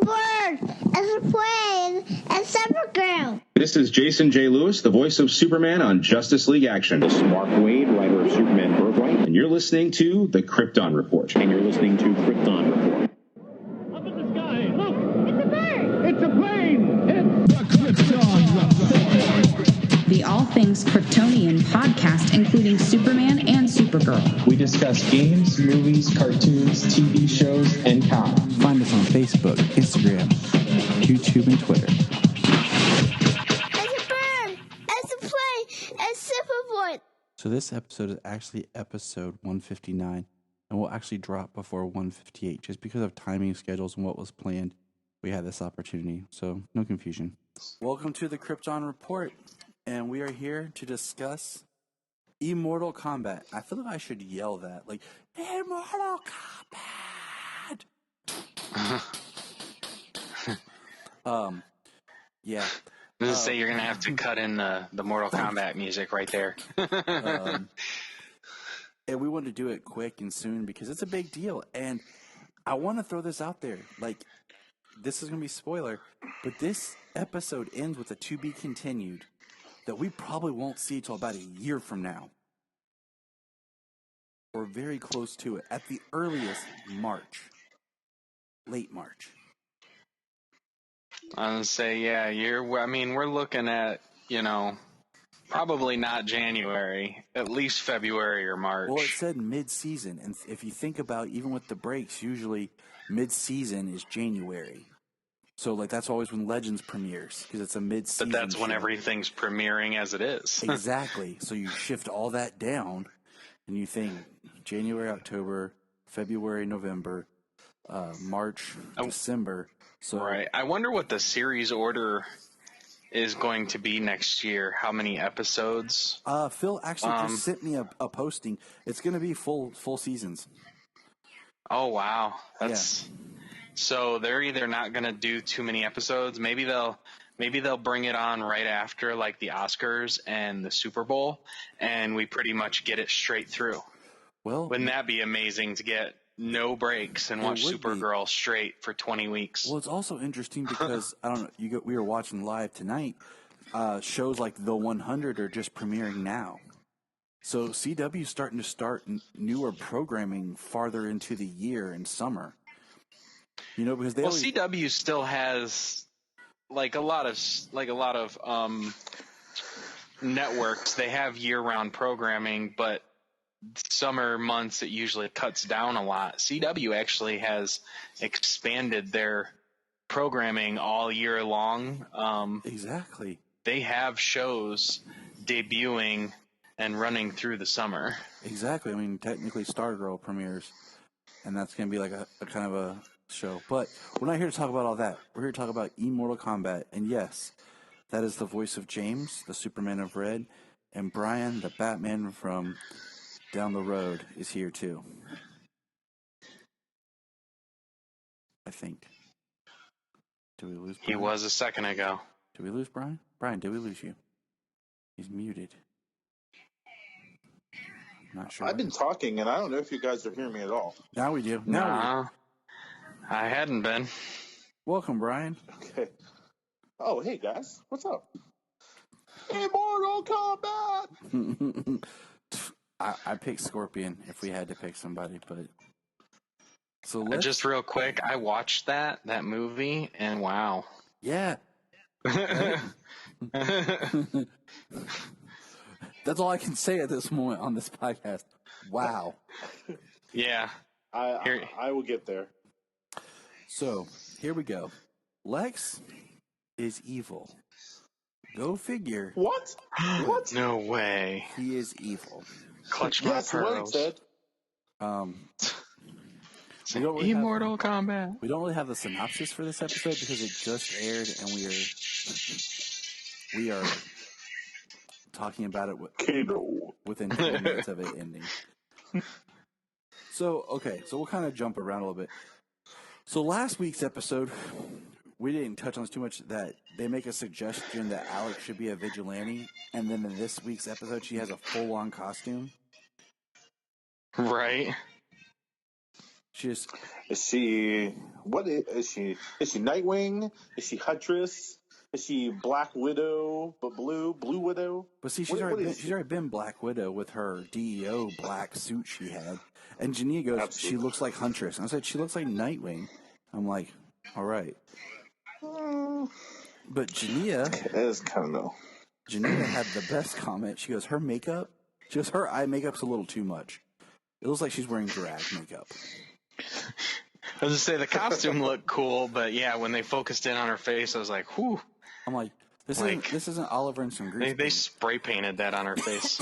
bird, as a plane, as Supergirl. This is Jason J. Lewis, the voice of Superman on Justice League Action. This is Mark Wade, writer of Superman Birthright. And you're listening to The Krypton Report. And you're listening to Krypton Report. Up in the sky, look! It's a bird! It's a plane! It's the Krypton Report! The All Things Kryptonian podcast, including Superman and Supergirl. We discuss games, movies, cartoons, TV shows, and comics. Find us on Facebook, Instagram, YouTube, and Twitter. It's a bird! It's a plane! It's Superboy! So this episode is actually episode 159, and will actually drop before 158, just because of timing schedules and what was planned. We had this opportunity, so no confusion. Welcome to the Krypton Report, and we are here to discuss Immortal Combat. I feel like I should yell that, like, Immortal Combat! Yeah. I was gonna say you're gonna have to cut in the Mortal Kombat music right there. And we want to do it quick and soon because it's a big deal. And I want to throw this out there. Like, this is gonna be spoiler, but this episode ends with a to be continued that we probably won't see till about a year from now. Or very close to it. At the earliest, March. Late March. I was gonna say, yeah, we're looking at, probably not January, at least February or March. Well, it said mid-season, and if you think about, even with the breaks, usually mid-season is January. So, that's always when Legends premieres, because it's a mid-season. But that's when show. Everything's premiering as it is. Exactly. So you shift all that down, and you think January, October, February, November, March, December. So right. I wonder what the series order is going to be next year. How many episodes? Phil actually just sent me a posting. It's going to be full seasons. Oh wow, So they're either not going to do too many episodes. Maybe they'll bring it on right after like the Oscars and the Super Bowl, and we pretty much get it straight through. Well, wouldn't that be amazing to get no breaks and watch Supergirl straight for 20 weeks? Well, it's also interesting because I don't know. We were watching live tonight. Shows like The 100 are just premiering now. So CW is starting to newer programming farther into the year and summer. Because CW still has like a lot of networks. They have year-round programming, but summer months it usually cuts down a lot. CW actually has expanded their programming all year long. Exactly. They have shows debuting and running through the summer. Exactly. I mean, technically Stargirl premieres, and that's going to be like a kind of a show. But we're not here to talk about all that. We're here to talk about Immortal Combat. And yes, that is the voice of James, the Superman of Red, and Bryan, the Batman from down the road, is here too. I think. Did we lose Bryan? He was a second ago. Did we lose Bryan? Bryan, did we lose you? He's muted. Not sure. I've been talking, and I don't know if you guys are hearing me at all. Now we do. I hadn't been. Welcome, Bryan. Okay. Oh, hey, guys. What's up? Immortal Combat! I picked Scorpion if we had to pick somebody, but... So just real quick, I watched that movie, and wow. Yeah. Right? That's all I can say at this moment on this podcast. Wow. Yeah. I will get there. So, here we go. Lex is evil. Go figure. What? What? No way. He is evil. Clutch my pearls. Immortal Combat. We don't really have the synopsis for this episode because it just aired, and we are talking about it within 10 minutes of it ending. So we'll kind of jump around a little bit. So last week's episode, we didn't touch on this too much, that they make a suggestion that Alex should be a vigilante, and then in this week's episode, she has a full-on costume. Right. Is she? What is she? Is she Nightwing? Is she Huntress? Is she Black Widow, but Blue Widow? But see, she's already been Black Widow with her DEO black suit she had. And Jania goes, Absolutely. she looks like Huntress. And I said, she looks like Nightwing. I'm like, all right. But Jania, it's kind of no. Jania had the best comment. She goes, her makeup, her eye makeup's a little too much. It looks like she's wearing drag makeup. I was going to say the costume looked cool, but yeah, when they focused in on her face, I was like, whew. I'm like, this isn't Oliver and some grease. They spray painted that on her face.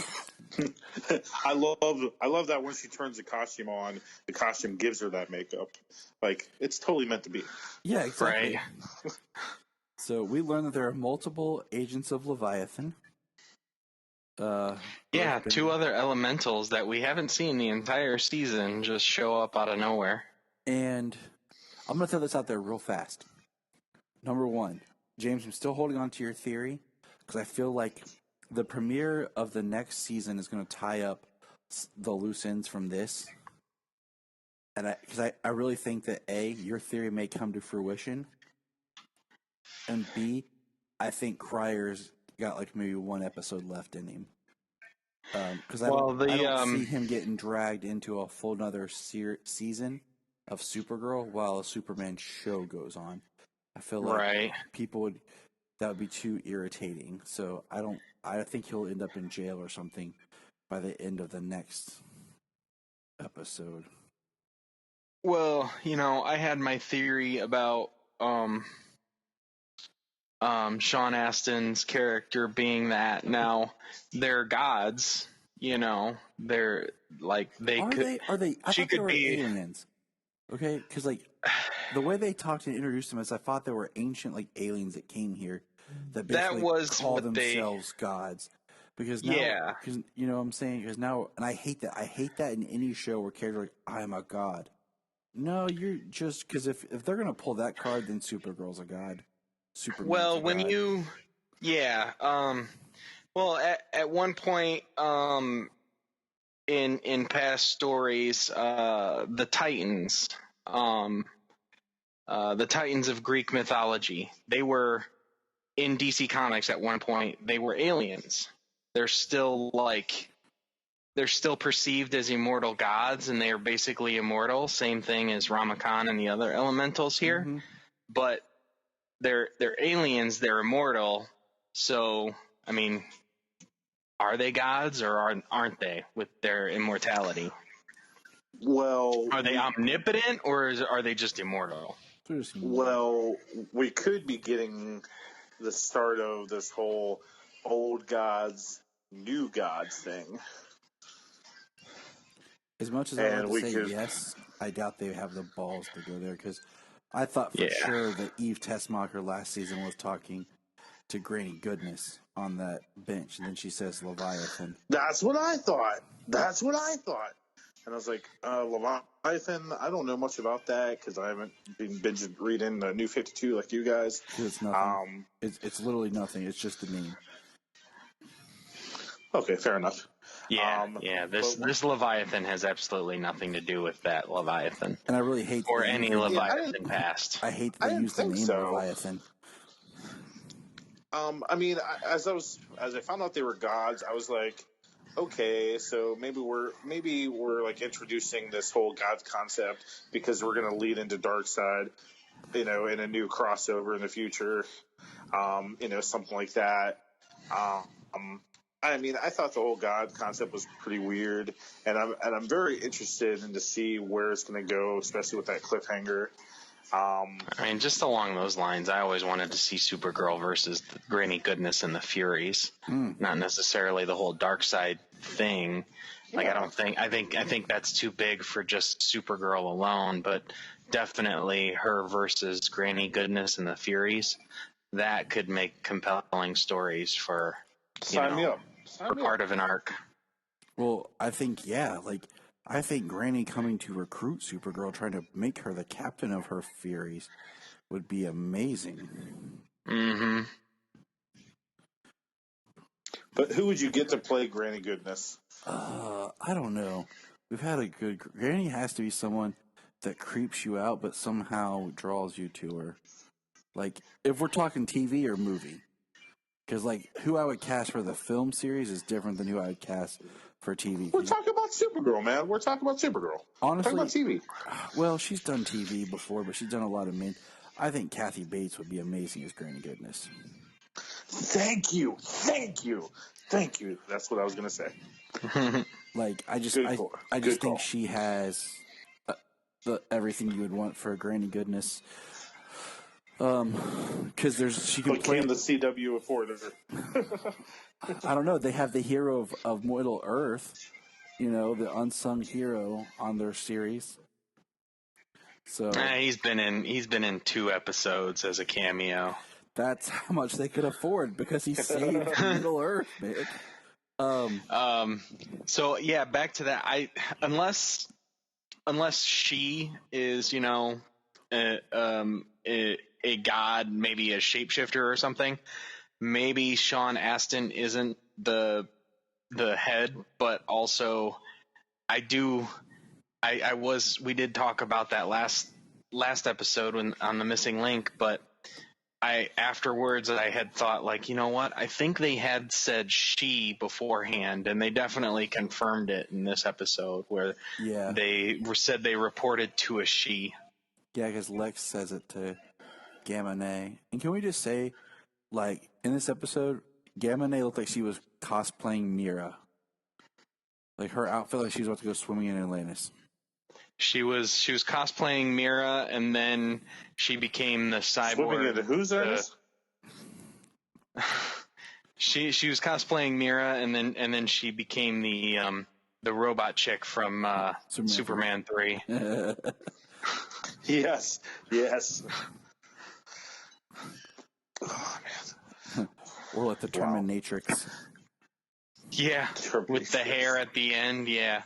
I love that when she turns the costume on, the costume gives her that makeup. Like, it's totally meant to be. Yeah, exactly. Right. So we learned that there are multiple agents of Leviathan. Yeah, 2 other elementals that we haven't seen the entire season just show up out of nowhere. And I'm going to throw this out there real fast. Number 1, James, I'm still holding on to your theory because I feel like the premiere of the next season is going to tie up the loose ends from this. And because I really think that A, your theory may come to fruition, and B, I think Cryer's got like maybe 1 episode left in him. Because I don't see him getting dragged into a full another season of Supergirl while a Superman show goes on. I feel like that would be too irritating. So I think he'll end up in jail or something by the end of the next episode. Well, I had my theory about Sean Astin's character being that now they're gods, they're like are they? I she thought could they were be aliens. Okay, because like the way they talked and introduced them is, I thought they were ancient like aliens that came here that basically call themselves gods. Because now, because you know what I'm saying? Because now, and I hate that. I hate that in any show where characters are like, I'm a god. No, you're just, because if they're gonna pull that card, then Supergirl's a god. Superman's a god. Well, at one point, in past stories, the Titans of Greek mythology, they were in DC Comics at one point. They were aliens. They're still perceived as immortal gods, and they are basically immortal. Same thing as Ramakan and the other elementals here, Mm-hmm. but they're aliens. They're immortal. So, I mean, are they gods or aren't they with their immortality? Well, are they omnipotent or are they just immortal? Well, we could be getting the start of this whole old gods, new gods thing. As much as I want to say yes, I doubt they have the balls to go there, because I thought for sure that Eve Tessmacher last season was talking to Granny Goodness on that bench, and then she says Leviathan. That's what I thought. And I was like, Leviathan, I don't know much about that because I haven't been reading the New 52 like you guys. It's nothing. It's literally nothing. It's just a name. Okay, fair enough. This Leviathan has absolutely nothing to do with that Leviathan. And I really hate or any Leviathan past. I hate they use the name Leviathan. I mean, as I found out they were gods, I was like, okay, so maybe we're like introducing this whole god concept because we're going to lead into Darkseid, in a new crossover in the future, something like that. I mean, I thought the whole god concept was pretty weird, and I'm very interested in to see where it's going to go, especially with that cliffhanger. I mean, just along those lines, I always wanted to see Supergirl versus the Granny Goodness and the Furies, not necessarily the whole Darkseid thing. Like, I think that's too big for just Supergirl alone, but definitely her versus Granny Goodness and the Furies, that could make compelling stories for part of an arc. Well, I think I think Granny coming to recruit Supergirl, trying to make her the captain of her Furies, would be amazing. Mm-hmm. But who would you get to play Granny Goodness? I don't know. We've had a good... Granny has to be someone that creeps you out, but somehow draws you to her. Like, if we're talking TV or movie. Because, like, who I would cast for the film series is different than who I would cast for TV. We're talking about Supergirl, man. We're talking about Supergirl. Honestly, we're talking about TV. Well, she's done TV before, but she's done a lot of men. I think Kathy Bates would be amazing as Granny Goodness. Thank you. That's what I was going to say. Like, I just think she has everything you would want for a Granny Goodness. Because she can play. Can the CW afford her? I don't know. They have the hero of Middle Earth, the unsung hero on their series. So he's been in 2 episodes as a cameo. That's how much they could afford because he saved Middle Earth, man. So yeah, back to that. Unless she is, a god, maybe a shapeshifter or something. Maybe Sean Astin isn't the head, but also we did talk about that last episode on the missing link, but afterwards I had thought, like, you know what? I think they had said she beforehand, and they definitely confirmed it in this episode where they said they reported to a she. Yeah, because Lex says it to Gamma Nay. And can we just say, like, in this episode, Gamma Nay looked like she was cosplaying Mira. Like, her outfit, like she was about to go swimming in Atlantis. She was cosplaying Mira, and then she became the cyborg. Swimming into whose ass? She was cosplaying Mira, and then she became the robot chick from Superman 3. Yes. Oh man. Or like the Terminatrix. Yeah, with the hair at the end. Yeah.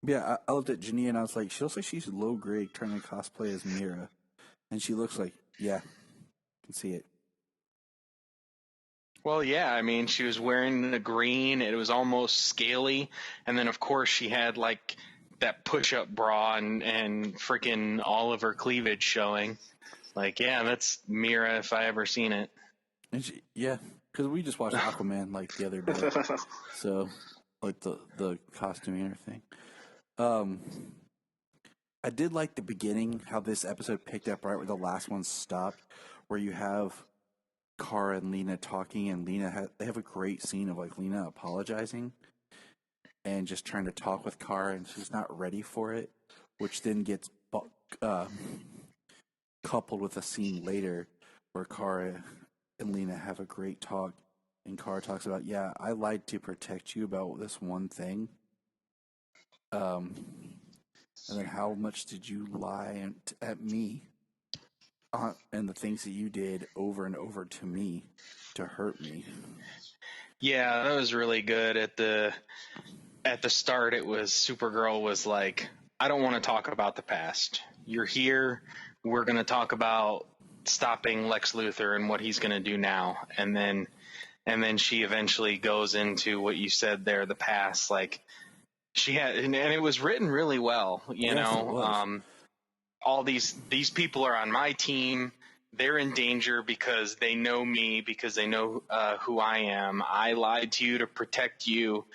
Yeah, I looked at Janine and I was like, she looks like she's low grade trying to cosplay as Mira, and she looks like, I can see it. Well, yeah, I mean, she was wearing the green. It was almost scaly, and then of course she had like that push-up bra and freaking all of her cleavage showing. Like, yeah, that's Mira if I ever seen it. And because we just watched Aquaman like the other day, so like the costuming and everything. I did like the beginning, how this episode picked up right where the last one stopped, where you have Kara and Lena talking, and they have a great scene of like Lena apologizing and just trying to talk with Kara, and she's not ready for it, which then gets coupled with a scene later where Kara and Lena have a great talk, and Kara talks about, I lied to protect you about this one thing. And then how much did you lie at me and the things that you did over and over to me to hurt me? Yeah, that was really good. At the start, it was Supergirl was like, I don't want to talk about the past. You're here. We're going to talk about stopping Lex Luthor and what he's going to do now. And then she eventually goes into what you said there, the past, like, she had, and it was written really well, all these people are on my team. They're in danger because they know me, because they know who I am. I lied to you to protect you,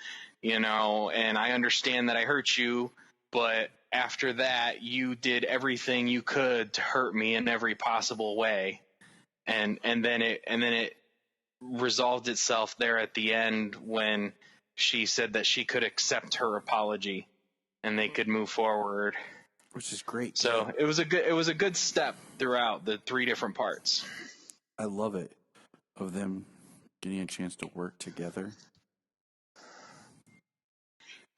and I understand that I hurt you, but after that, you did everything you could to hurt me in every possible way. And then it resolved itself there at the end when she said that she could accept her apology and they could move forward, which is great. So it was a good step throughout the 3 different parts. I love it, of them getting a chance to work together.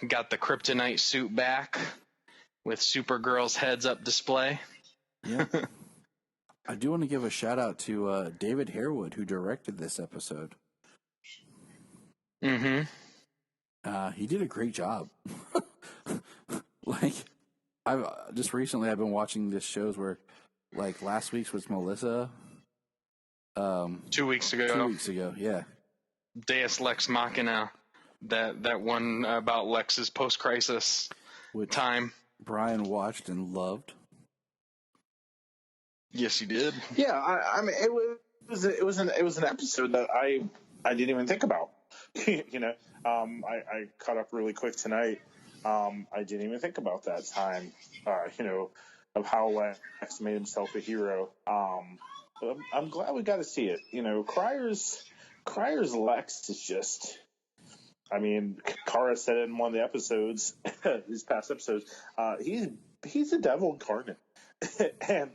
Got the kryptonite suit back with Supergirl's heads up display. Yeah. I do want to give a shout out to David Harewood, who directed this episode. Mm-hmm. He did a great job. Like, I've been watching this shows where, like, last week's was Melissa. 2 weeks ago. 2 weeks ago, yeah. Deus Lex Machina, that one about Lex's post-crisis time. Bryan watched and loved. Yes, he did. Yeah, I mean, it was an episode that I didn't even think about. I caught up really quick tonight. I didn't even think about that time. Of how Lex made himself a hero. But I'm glad we got to see it. Cryer's Lex is just. I mean, Kara said it in one of the episodes, these past episodes. He's the devil incarnate, and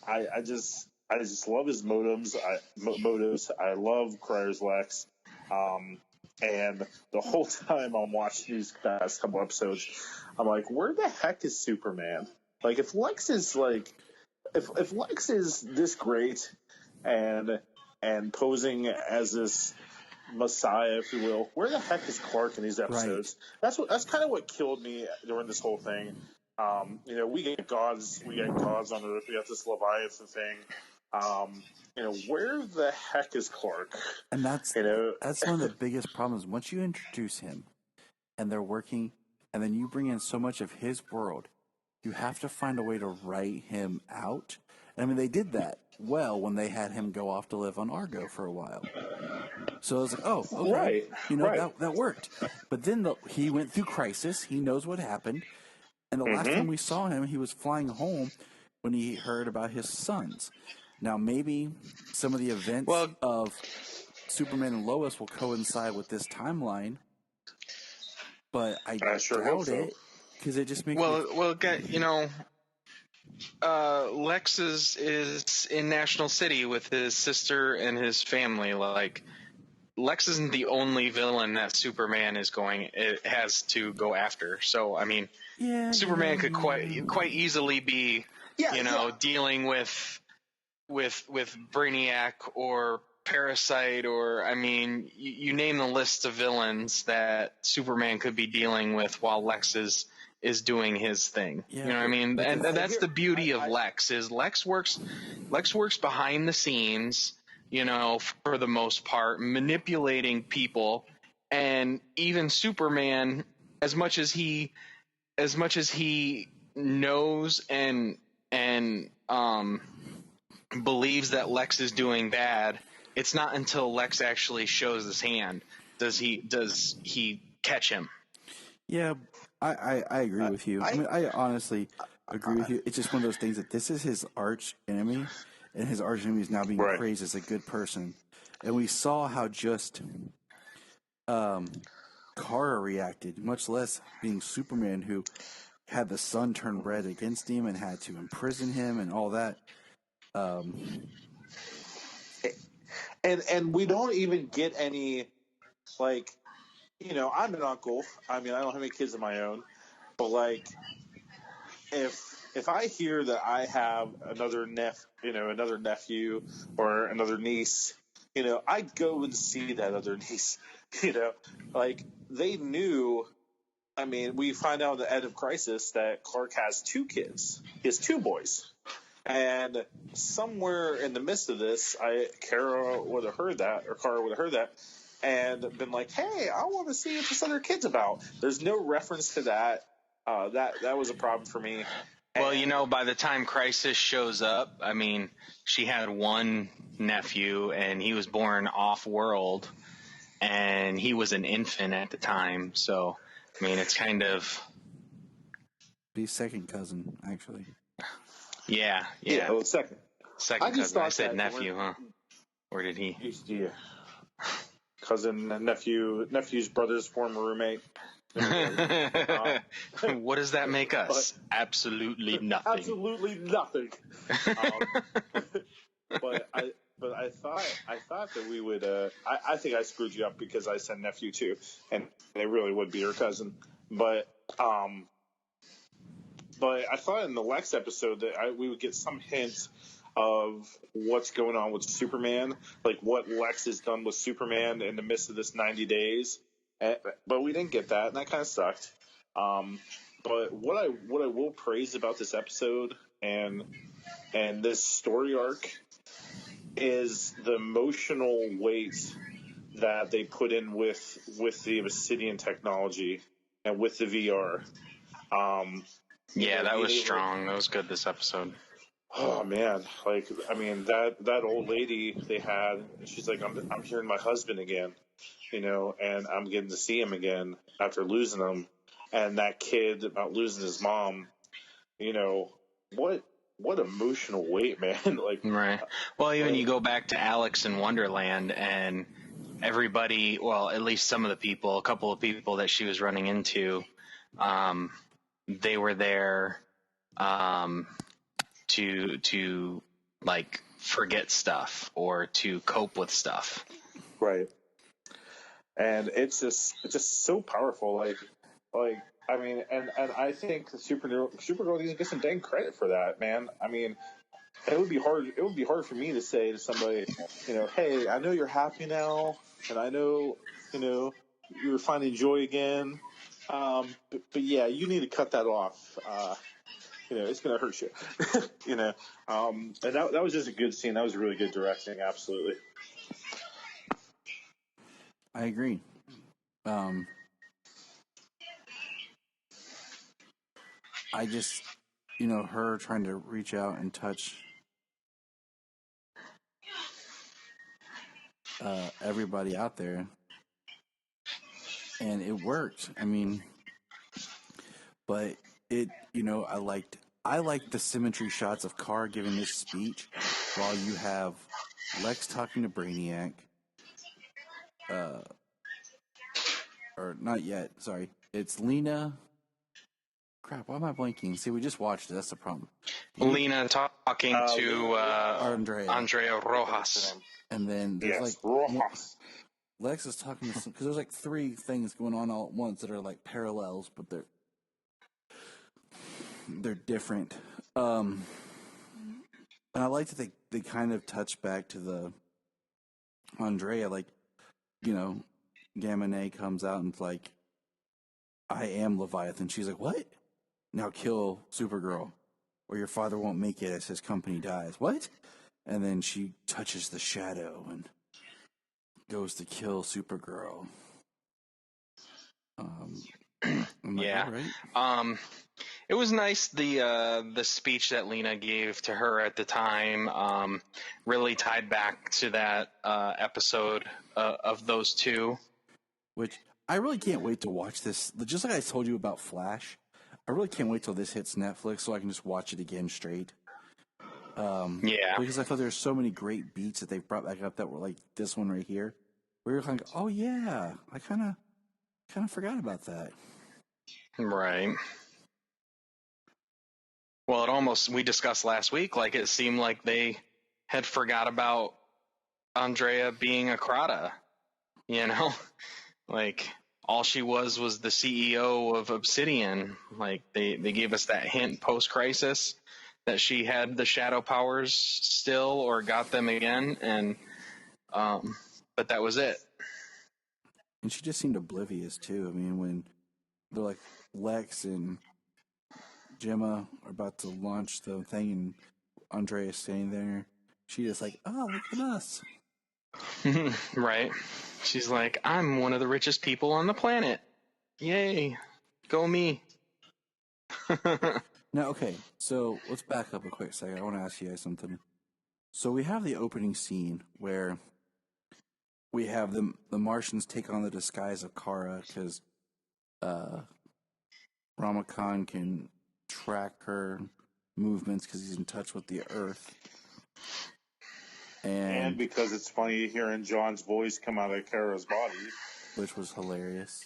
I just love his motives. I love Cryer's Lex, and the whole time I'm watching these past couple episodes, I'm like, where the heck is Superman? Like, if Lex is if Lex is this great, and posing as this Messiah, if you will, where the heck is Clark in these episodes? Right. That's kind of what killed me during this whole thing. We get gods on Earth. We got this Leviathan thing. Where the heck is Clark? And that's one of the biggest problems. Once you introduce him, and they're working, and then you bring in so much of his world, you have to find a way to write him out. I mean, they did that well when they had him go off to live on Argo for a while. So I was like, oh, okay. Right. That worked. But then he went through Crisis. He knows what happened. And the last time we saw him, he was flying home when he heard about his sons. Now, maybe some of the events of Superman and Lois will coincide with this timeline. But I sure doubt it. Because it just makes Lex is in National City with his sister and his family. Like, Lex isn't the only villain that Superman has to go after. So, I mean, Superman could quite easily be, dealing with Brainiac or Parasite, or, I mean, you name the list of villains that Superman could be dealing with while Lex is doing his thing. You know what I mean? And that's the beauty of Lex, is Lex works behind the scenes, for the most part, manipulating people. And even Superman, as much as he knows and believes that Lex is doing bad, it's not until Lex actually shows his hand does he catch him. Yeah, I agree with you. I mean, I honestly agree with you. It's just one of those things that this is his arch enemy, and his arch enemy is now being praised as a good person. And we saw how just Kara reacted, much less being Superman, who had the sun turn red against him and had to imprison him and all that. And we don't even get any, like, I'm an uncle. I mean, I don't have any kids of my own, but like, if I hear that I have another nephew or another niece, I go and see that other niece. Like, they knew. I mean, we find out at the end of Crisis that Clark has 2 kids. He has 2 boys. And somewhere in the midst of this, Kara would have heard that, and been like, hey, I want to see what this other kid's about. There's no reference to that. That was a problem for me. Well, by the time Crisis shows up, I mean, she had one nephew, and he was born off-world, and he was an infant at the time. So, I mean, it's kind of... Be second cousin, actually. Yeah. Well, second cousin. I said nephew, huh? Or did he? Yeah. Cousin, nephew's brother's former roommate. What does that make us? Absolutely nothing. Absolutely nothing. But I thought that we would. I think I screwed you up because I said nephew too, and it really would be your cousin. But I thought in the Lex episode that we would get some hint of what's going on with Superman, like what Lex has done with Superman in the midst of this 90 days. But we didn't get that, and that kind of sucked. But what I will praise about this episode and this story arc is the emotional weight that they put in with the Obsidian technology and with the VR. Yeah, that was strong. That was good this episode. Oh man, like I mean that old lady they had, she's like, I'm hearing my husband again, and I'm getting to see him again after losing him, and that kid about losing his mom, what emotional weight, man. Like, right. Well, even you go back to Alex in Wonderland, and everybody, well, at least some of the people, a couple of people that she was running into, they were there to like forget stuff or to cope with stuff. Right. And it's just so powerful. Like I mean, and I think the Supergirl needs to get some dang credit for that, man. I mean, it would be hard for me to say to somebody, hey, I know you're happy now, and I know, you're finding joy again. But yeah, you need to cut that off. It's going to hurt you. And that was just a good scene. That was really good directing. Absolutely. I agree. I just, her trying to reach out and touch everybody out there, and it worked. I mean, but it, I liked the symmetry shots of Kara giving this speech while you have Lex talking to Brainiac, or not yet. Sorry, it's Lena. Crap, why am I blanking? See, we just watched it. That's the problem. Lena talking to Andrea Rojas. And then there's Rojas. Lex is talking to some, because there's like three things going on all at once that are like parallels, but they're different. And I like that they kind of touch back to the Andrea, like, Gamma Ray comes out and it's like, I am Leviathan. She's like, what? Now kill Supergirl, or your father won't make it as his company dies. What? And then she touches the shadow and goes to kill Supergirl. Yeah. Right. It was nice the speech that Lena gave to her at the time. Really tied back to that episode of those two. Which I really can't wait to watch this. Just like I told you about Flash, I really can't wait till this hits Netflix so I can just watch it again straight. Yeah. Because I thought there's so many great beats that they've brought back up that were like this one right here, where you're kind of, oh yeah, I kind of forgot about that. Right. Well, we discussed last week, like it seemed like they had forgot about Andrea being a Krata, like all she was the CEO of Obsidian. Like they gave us that hint post-crisis that she had the shadow powers still, or got them again, and but that was it. And she just seemed oblivious too. I mean, when they're like Lex and Gemma are about to launch the thing and Andrea's standing there, she just like, oh, look at us. Right. She's like, I'm one of the richest people on the planet. Yay. Go me. Now, okay, so let's back up a quick second. I want to ask you guys something. So we have the opening scene where we have the Martians take on the disguise of Kara because Ramakan can track her movements because he's in touch with the Earth. And because it's funny hearing John's voice come out of Kara's body. Which was hilarious.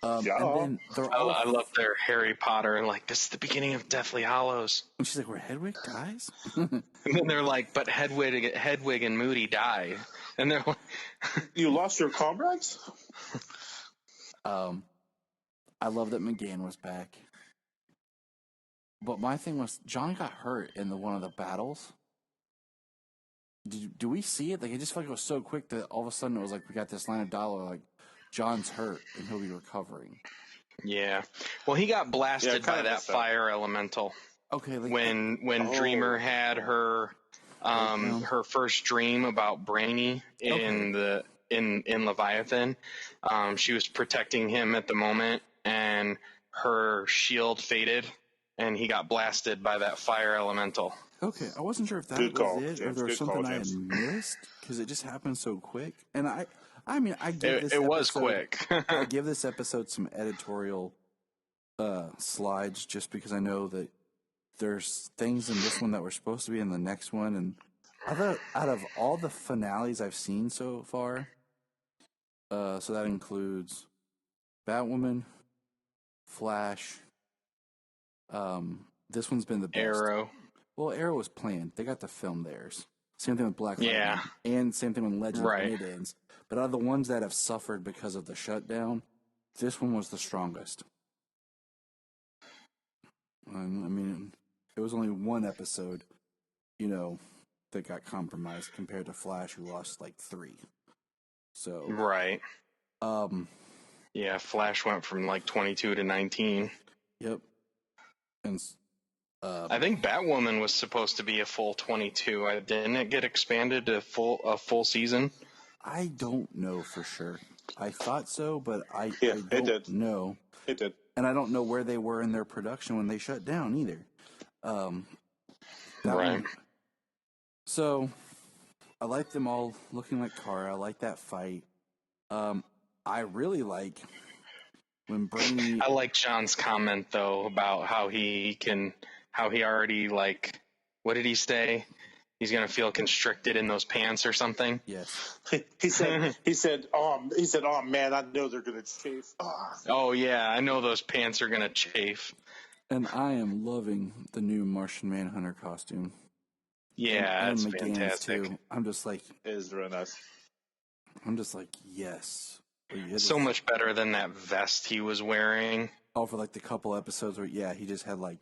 Yeah. And then I love their Harry Potter, like, this is the beginning of Deathly Hallows. And she's like, where Hedwig dies? And then they're like, but Hedwig and Moody die. And they're like, you lost your comrades? I love that McGann was back. But my thing was, John got hurt in one of the battles. Do we see it? Like, it just felt like it was so quick that all of a sudden it was like, we got this line of dialogue, like, John's hurt and he'll be recovering. Yeah. Well, he got blasted by that fire elemental. Okay. Like, when Dreamer had her her first dream about Brainy in Leviathan, she was protecting him at the moment, and her shield faded, and he got blasted by that fire elemental. Okay, I wasn't sure if that Good was call, it, or James. there was Good something call, I had James. missed, because it just happened so quick. And I mean, I give this It was episode- quick. I give this episode some editorial slides, just because I know that there's things in this one that were supposed to be in the next one, and out of all the finales I've seen so far, so that includes Batwoman, Flash. This one's been the best. Arrow. Well, Arrow was planned. They got to film theirs. Same thing with Black Yeah. Lightning. And same thing with Legends Right. when it ends. But out of the ones that have suffered because of the shutdown, this one was the strongest. I mean, it was only one episode, that got compromised compared to Flash, who lost like 3. So, Right. Yeah, Flash went from like 22 to 19. Yep. And I think Batwoman was supposed to be a full 22. Didn't it get expanded to a full season? I don't know for sure. I thought so, but I it don't did. know. It did. And I don't know where they were in their production when they shut down either. That Right. one- So, I like them all looking like Kara. I like that fight. I really like when Brainy... I like John's comment though about how he already like, what did he say? He's gonna feel constricted in those pants or something. Yes. He said, oh man, I know they're gonna chafe. Ah. Oh yeah, I know those pants are gonna chafe. And I am loving the new Martian Manhunter costume. Yeah, and that's McGann's fantastic. too. I'm just like, It is really nice. yes. So much better than that vest he was wearing. Oh, for like the couple episodes where, he just had like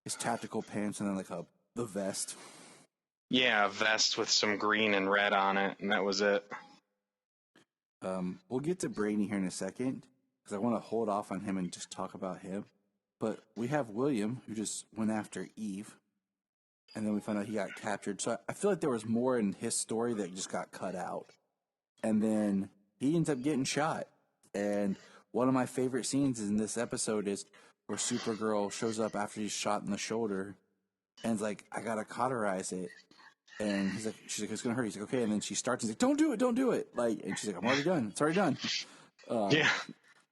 his tactical pants and then like the vest. Yeah, a vest with some green and red on it, and that was it. We'll get to Brainy here in a second because I want to hold off on him and just talk about him. But we have William, who just went after Eve, and then we found out he got captured. So I feel like there was more in his story that just got cut out. And then he ends up getting shot. And one of my favorite scenes in this episode is where Supergirl shows up after he's shot in the shoulder and is like, I gotta cauterize it. And she's like, it's gonna hurt. He's like, okay. And then she starts and he's like, don't do it. Like, and she's like, I'm already done. It's already done. Yeah.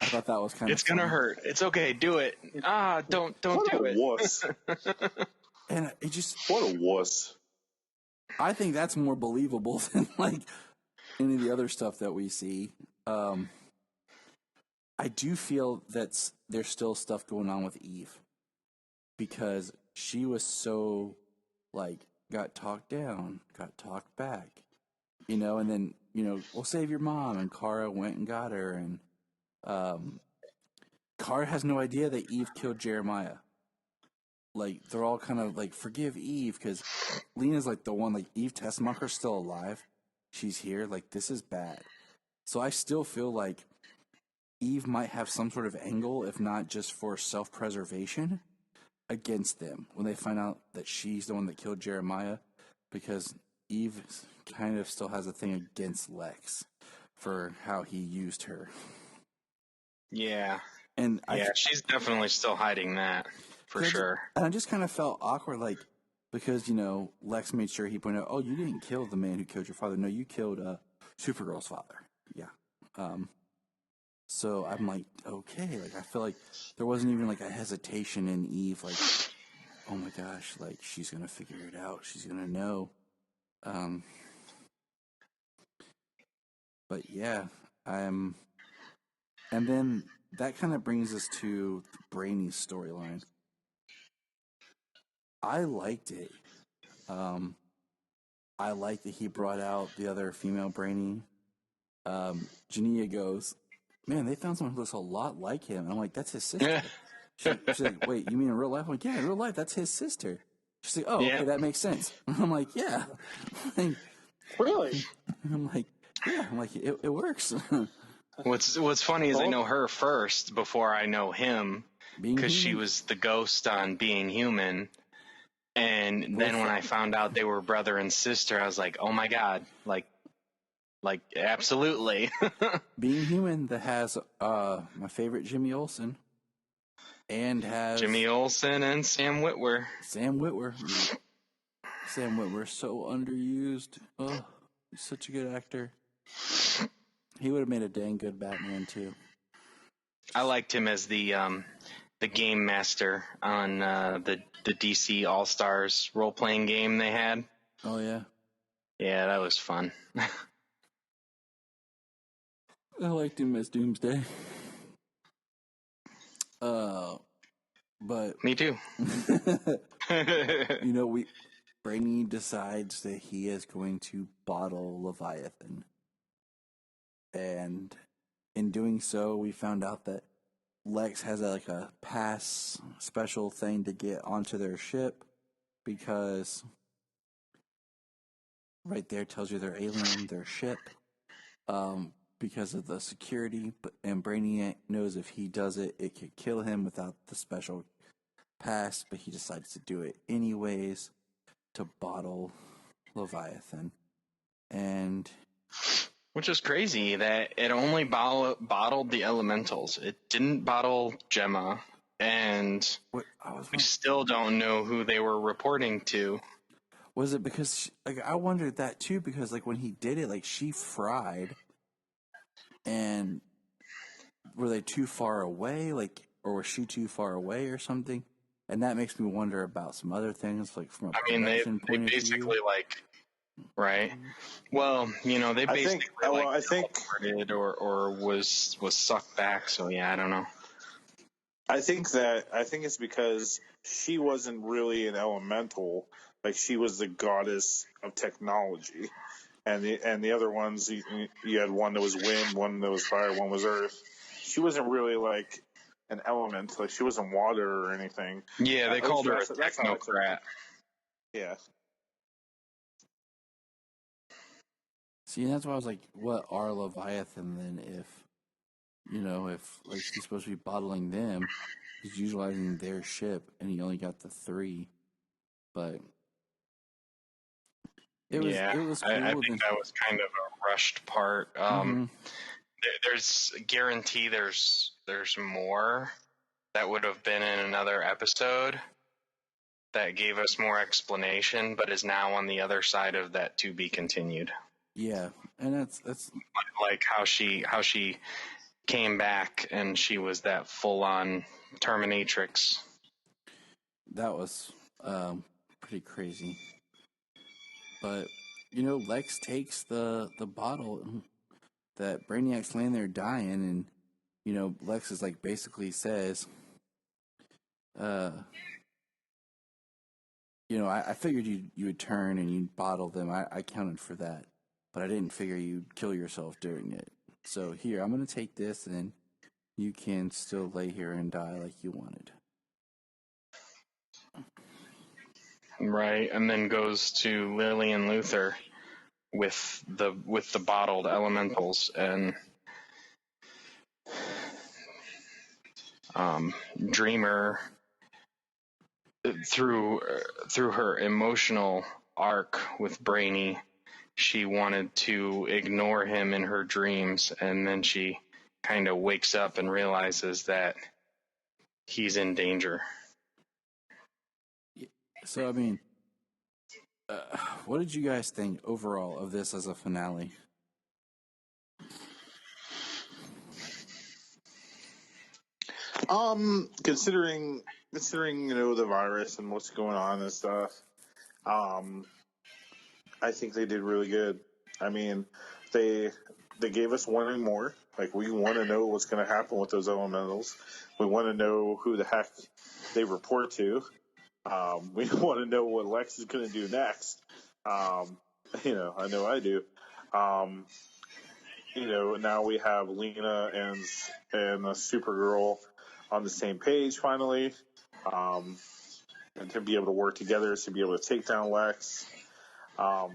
I thought that was kind of It's gonna hurt. It's okay. Do it. Don't What do a it. wuss. And it just, What a wuss. I think that's more believable than like any of the other stuff that we see. I do feel that there's still stuff going on with Eve because she was so like got talked down, got talked back, and then we'll save your mom, and Kara went and got her, and Kara has no idea that Eve killed Jeremiah. Like, they're all kind of like, forgive Eve, because Lena's like the one, like, Eve Tessmacher's still alive. She's here. Like, this is bad. So I still feel like Eve might have some sort of angle, if not just for self-preservation, against them when they find out that she's the one that killed Jeremiah, because Eve kind of still has a thing against Lex for how he used her. Yeah. And she's definitely still hiding that, for sure. And I just kind of felt awkward, like, because, Lex made sure he pointed out, oh, you didn't kill the man who killed your father. No, you killed Supergirl's father. Yeah. So I'm like, okay. Like, I feel like there wasn't even, like, a hesitation in Eve, like, oh, my gosh, like, she's going to figure it out. She's going to know. But, yeah, and then that kind of brings us to Brainy's storyline. I liked it. I liked that he brought out the other female Brainy. Jania goes, man, they found someone who looks a lot like him. And I'm like, that's his sister. She's like, wait, you mean in real life? I'm like, yeah, in real life, that's his sister. She's like, oh, okay, that makes sense. I'm like, yeah. Really? I'm like, yeah. I'm like, it works. What's funny is I know her first before I know him, because she was the ghost on Being Human. And then when I found out they were brother and sister, I was like, oh my God, like absolutely. Being Human that has my favorite Jimmy Olsen. And has Jimmy Olsen and Sam Witwer. Sam Witwer. Sam Witwer's so underused. Oh, he's such a good actor. He would have made a dang good Batman too. I liked him as the game master on the DC All Stars role playing game they had. Oh yeah. Yeah, that was fun. I liked him as Doomsday. But Me too. you know, Brainy decides that he is going to bottle Leviathan. And in doing so, we found out that Lex has a pass special thing to get onto their ship because right there tells you they're alien, their ship, because of the security. And Brainiac knows if he does it, it could kill him without the special pass, but he decides to do it anyways to bottle Leviathan. And which is crazy that it only bottled the elementals. It didn't bottle Gemma, and we still don't know who they were reporting to. Was it because I wondered that too, because when he did it, she fried, and were they too far away, or was she too far away or something? And that makes me wonder about some other things, from a production point of view. They basically right. Well, they basically teleported or was sucked back. So yeah, I don't know. I think it's because she wasn't really an elemental. She was the goddess of technology, and the other ones you had one that was wind, one that was fire, one was earth. She wasn't really an element. She wasn't water or anything. Yeah, they called her a technocrat. Yeah. See, that's why I was like, what are Leviathan then if he's supposed to be bottling them, he's utilizing their ship, and he only got the 3. But it was cool. I think that was kind of a rushed part. There's guarantee there's more that would have been in another episode that gave us more explanation, but is now on the other side of that to be continued. Yeah, and that's like how she came back and she was that full on Terminatrix. That was pretty crazy. But Lex takes the bottle that Brainiac's laying there dying, and Lex is basically says, I figured you would turn and you'd bottle them. I counted for that. But I didn't figure you'd kill yourself doing it. So here, I'm going to take this, and you can still lay here and die like you wanted. Right, and then goes to Lillian Luthor with the bottled elementals, and Dreamer through her emotional arc with Brainy. She wanted to ignore him in her dreams, and then she kind of wakes up and realizes that he's in danger. So, what did you guys think overall of this as a finale? Considering the virus and what's going on and stuff, I think they did really good. They gave us one more. We want to know what's going to happen with those elementals. We want to know who the heck they report to. We want to know what Lex is going to do next. I know I do. Now we have Lena and Supergirl on the same page finally, and to be able to work together to be able to take down Lex. I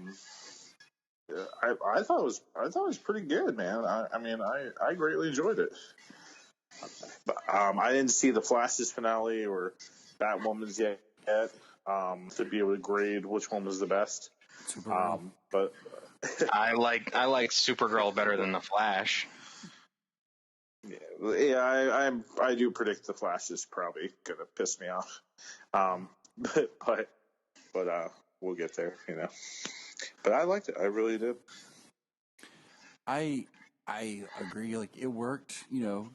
thought it was pretty good, man. I greatly enjoyed it. But, I didn't see the Flash's finale or Batwoman's yet, to be able to grade which one was the best. But I like Supergirl better than the Flash. Yeah, I do predict the Flash is probably gonna piss me off. But we'll get there, But I liked it. I really did. I agree. Like it worked,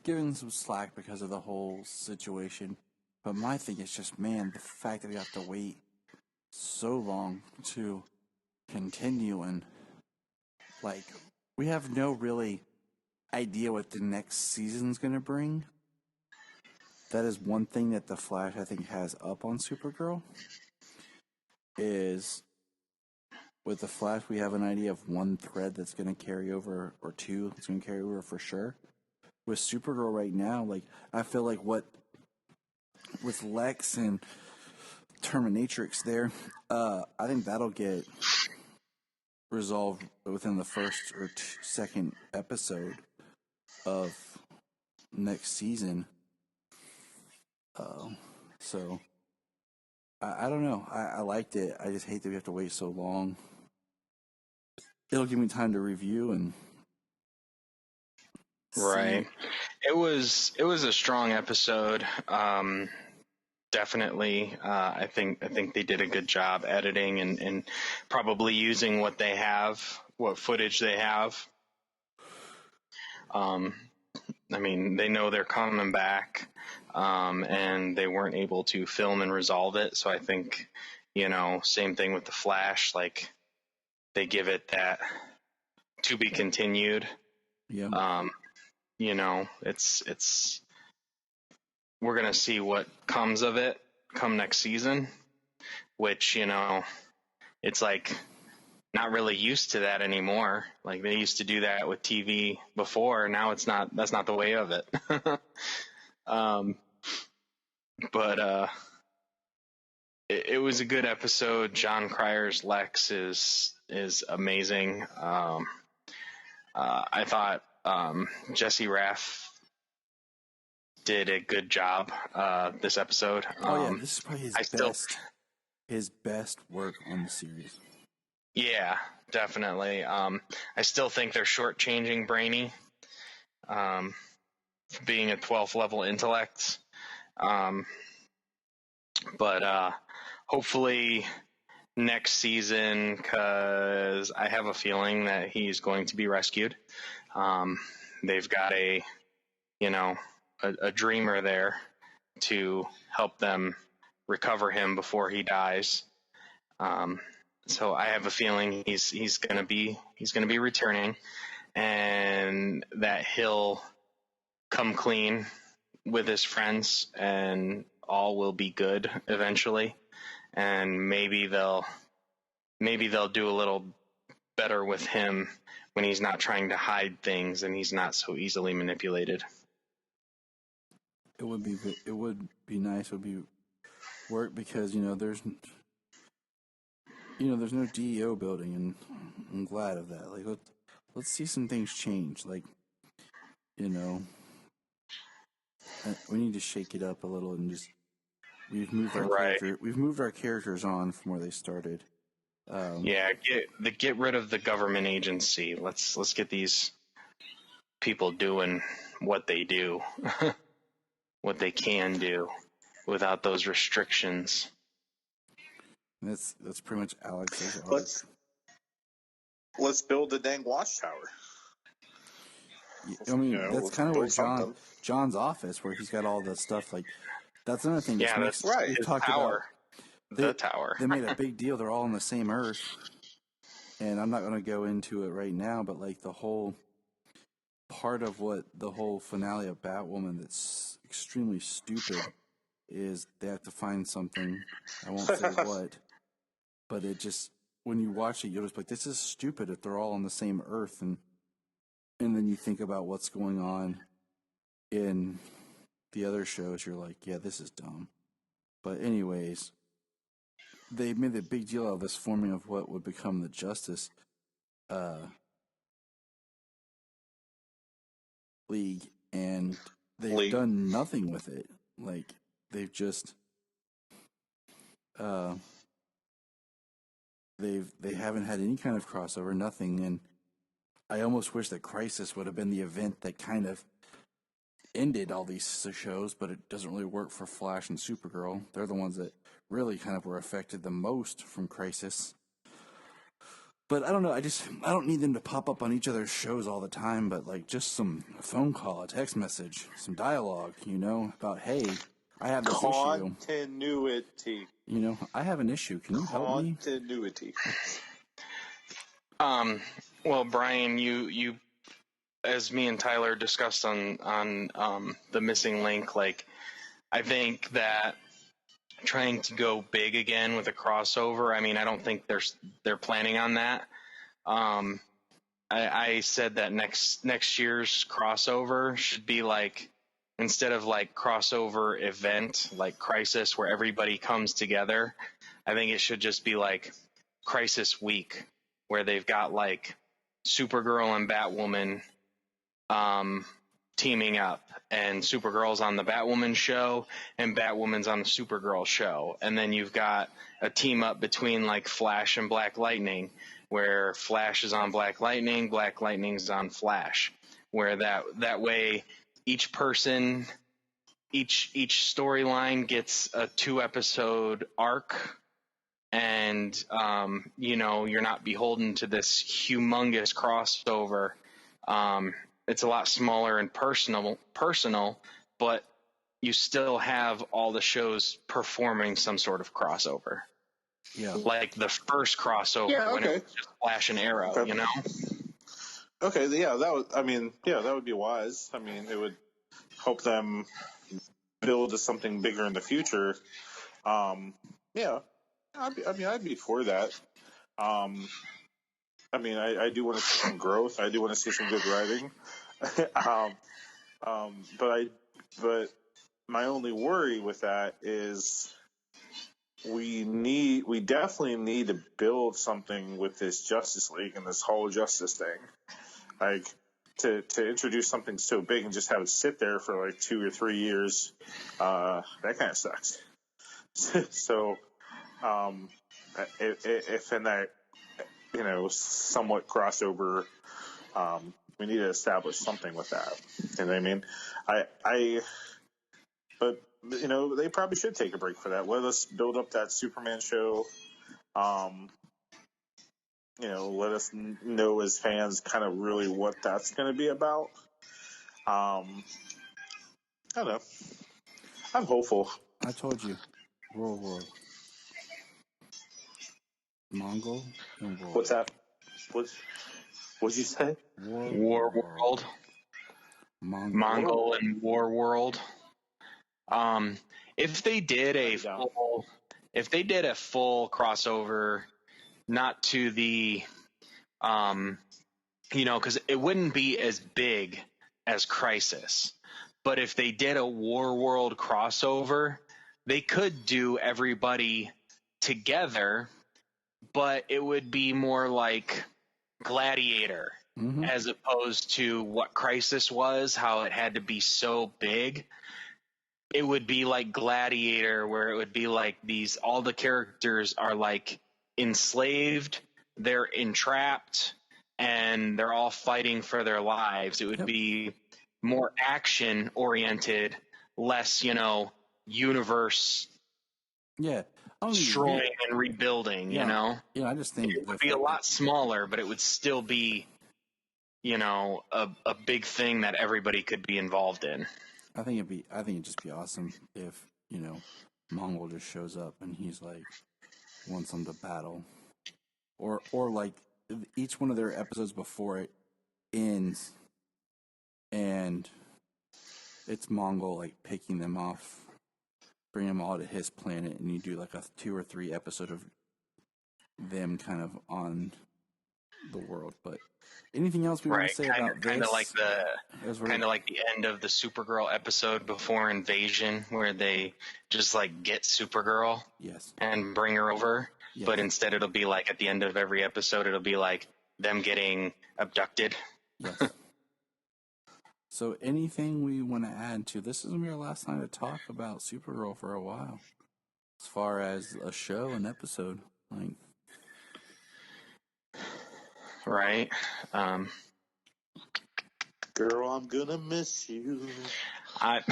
giving some slack because of the whole situation. But my thing is just, man, the fact that we have to wait so long to continue, and like we have no really idea what the next season's gonna bring. That is one thing that the Flash I think has up on Supergirl. Is with the Flash we have an idea of one thread that's gonna carry over, or two that's gonna carry over for sure. With Supergirl right now, like I feel like what with Lex and Terminatrix there, I think that'll get resolved within the first or second episode of next season. So I don't know. I liked it. I just hate that we have to wait so long. It'll give me time to review and Right. It was a strong episode. Definitely. I think they did a good job editing and probably using what they have, what footage they have. I mean, they know they're coming back, and they weren't able to film and resolve it. So I think, same thing with the Flash. Like they give it that to be continued. yeah. It's we're gonna see what comes of it come next season, which it's like not really used to that anymore. Like they used to do that with TV before. Now it's not. That's not the way of it. But it was a good episode. John Cryer's Lex is amazing. I thought Jesse Raff did a good job this episode. This is probably his best work on the series. Yeah, definitely. I still think they're shortchanging Brainy, for being a 12th level intellect. But hopefully next season, because I have a feeling that he's going to be rescued. They've got a dreamer there to help them recover him before he dies. So I have a feeling he's gonna be returning, and that he'll come clean with his friends, and all will be good eventually. And maybe they'll do a little better with him when he's not trying to hide things and he's not so easily manipulated. It would be nice. It would be work because there's no DEO building, and I'm glad of that. Like let's see some things change. Like we need to shake it up a little and just we've moved our characters on from where they started. Get rid of the government agency. Let's get these people doing what they do, what they can do without those restrictions. That's pretty much Alex's arc. Let's build the dang watchtower. I mean, that's kind of what John's office, where he's got all the stuff. Like that's another thing. Yeah, that's right. His tower. The tower. They made a big deal. They're all on the same Earth, and I'm not going to go into it right now. But like the whole part of what the whole finale of Batwoman that's extremely stupid is they have to find something. I won't say what, but it just when you watch it, you'll just be like, this is stupid if they're all on the same Earth, and then you think about what's going on in the other shows, you're like, yeah, this is dumb. But anyways, they made a big deal of this forming of what would become the Justice League, and they've done nothing with it. Like they've just they haven't had any kind of crossover, nothing. And I almost wish that Crisis would have been the event that kind of ended all these shows, but it doesn't really work for Flash and Supergirl. They're the ones that really kind of were affected the most from Crisis. But I don't know, I don't need them to pop up on each other's shows all the time, but like just some phone call, a text message, some dialogue, about, hey, I have this issue. Continuity. I have an issue. Can you help me? Continuity. Well, Brian, you as me and Tyler discussed on the missing link, like, I think that trying to go big again with a crossover, I mean, I don't think they're planning on that. I said that next year's crossover should be like, instead of like crossover event like Crisis where everybody comes together, I think it should just be like Crisis Week, where they've got like Supergirl and Batwoman teaming up, and Supergirl's on the Batwoman show and Batwoman's on the Supergirl show, and then you've got a team up between like Flash and Black Lightning, where Flash is on Black Lightning, Black Lightning's on Flash, where that way each person, each storyline gets a 2-episode arc, and you're not beholden to this humongous crossover. It's a lot smaller and personal, but you still have all the shows performing some sort of crossover. Yeah. Like the first crossover when it was just Flash and Arrow, Okay. Okay, yeah, that would be wise. I mean, it would help them build to something bigger in the future. Yeah, I'd be for that. I do want to see some growth. I do want to see some good writing. But my only worry with that is we definitely need to build something with this Justice League and this whole Justice thing. Like, to introduce something so big and just have it sit there for like 2 or 3 years, that kind of sucks. So, if in that, somewhat crossover, we need to establish something with that. You know what I mean? But they probably should take a break for that. Let us build up that Superman show. Let us know as fans kind of really what that's going to be about. I don't know. I'm hopeful. I told you. World. Mongol and World. What's that? What'd you say? War World. Mongol and War World. If they did a full crossover, not to the, because it wouldn't be as big as Crisis, but if they did a War World crossover, they could do everybody together, but it would be more like Gladiator, as opposed to what Crisis was, how it had to be so big. It would be like Gladiator, where it would be like all the characters are like enslaved, they're entrapped, and they're all fighting for their lives. It would be more action oriented, less, universe destroying and rebuilding, Yeah, I just think it would be a lot smaller, but it would still be, a big thing that everybody could be involved in. I think it'd just be awesome if, Mongol just shows up and he's like wants them to battle. Or like each one of their episodes before it ends and it's Mongol like picking them off, bring them all to his planet, and you do like a 2 or 3 episode of them kind of on the world. But anything else we want to say about this? Kind of like the end of the Supergirl episode before Invasion, where they just like get Supergirl, and bring her over. Yes. But instead, it'll be like at the end of every episode, it'll be like them getting abducted. Yes. So, anything we want to add to this? Is gonna be our last time to talk about Supergirl for a while, as far as a show, an episode, like. Right. Girl, I'm gonna miss you. I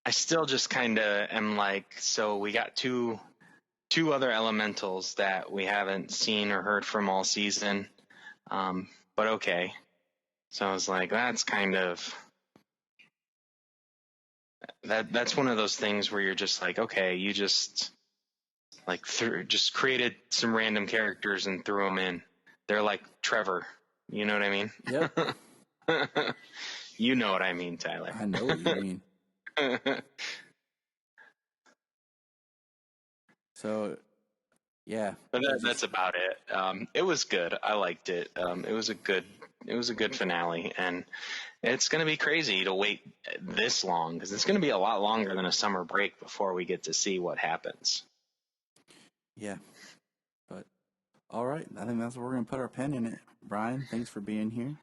still just kind of am like, so we got two other elementals that we haven't seen or heard from all season. But okay. So I was like, that's kind of that's one of those things where you're just like, okay, you just like just created some random characters and threw them in. They're like Trevor. You know what I mean? Yep. You know what I mean, Tyler. I know what you mean. So, yeah. But that's about it. It was good. I liked it. It was a good finale, and it's going to be crazy to wait this long because it's going to be a lot longer than a summer break before we get to see what happens. Yeah. But, all right. I think that's where we're going to put our pen in it. Bryan, thanks for being here.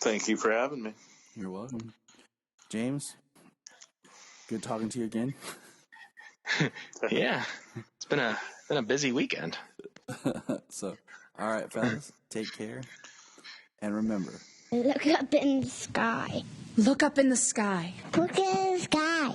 Thank you for having me. You're welcome. James, good talking to you again. Yeah. It's been a busy weekend. So, all right, fellas, take care. And remember, Look up in the sky. Look up in the sky. Look at the sky.